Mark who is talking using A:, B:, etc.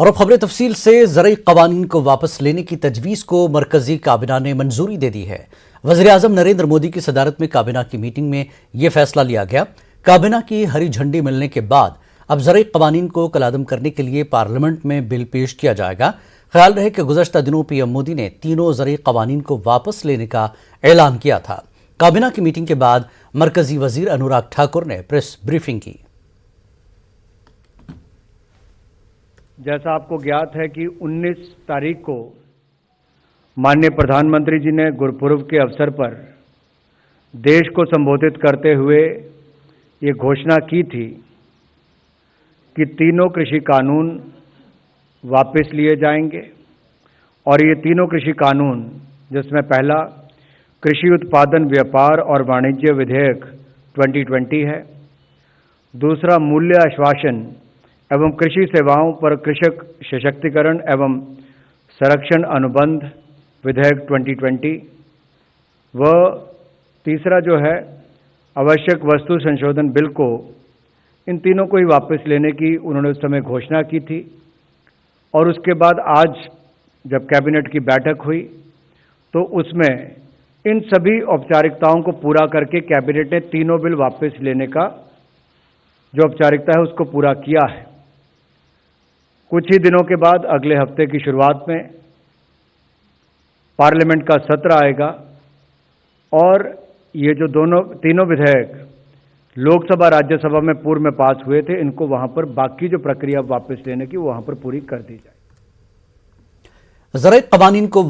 A: और अब खबरें तफसील से। ज़रई क़वानीन को वापस लेने की तजवीज़ को मरकजी काबिना ने मंजूरी दे दी है। वज़ीर आज़म नरेंद्र मोदी की सदारत में काबिना की मीटिंग में यह फैसला लिया गया। काबिना की हरी झंडी मिलने के बाद अब ज़रई क़वानीन को कलादम करने के लिए पार्लियामेंट में बिल पेश किया जाएगा। ख्याल रहे कि गुज़श्ता दिनों पीएम मोदी ने तीनों ज़रई क़वानीन को वापस लेने का ऐलान किया था। काबिना की मीटिंग के बाद मरकजी वज़ीर अनुराग ठाकुर ने प्रेस ब्रीफिंग की।
B: जैसा आपको ज्ञात है कि 19 तारीख को माननीय प्रधानमंत्री जी ने गुरुपुरब के अवसर पर देश को संबोधित करते हुए ये घोषणा की थी कि तीनों कृषि कानून वापस लिए जाएंगे। और ये तीनों कृषि कानून, जिसमें पहला कृषि उत्पादन व्यापार और वाणिज्य विधेयक 2020 है, दूसरा मूल्य आश्वासन एवं कृषि सेवाओं पर कृषक सशक्तिकरण एवं संरक्षण अनुबंध विधेयक 2020 व तीसरा जो है आवश्यक वस्तु संशोधन बिल को, इन तीनों को ही वापस लेने की उन्होंने उस समय घोषणा की थी। और उसके बाद आज जब कैबिनेट की बैठक हुई तो उसमें इन सभी औपचारिकताओं को पूरा करके कैबिनेट ने तीनों बिल वापस लेने का जो औपचारिकता है उसको पूरा किया है। कुछ ही दिनों के बाद अगले हफ्ते की शुरुआत में पार्लियामेंट का सत्र आएगा और ये जो तीनों विधेयक लोकसभा राज्यसभा में पूर्व में पास हुए थे, इनको वहां पर बाकी जो प्रक्रिया वापस लेने की वहां पर पूरी कर दी जाए।
A: ज़रई क़वानीन को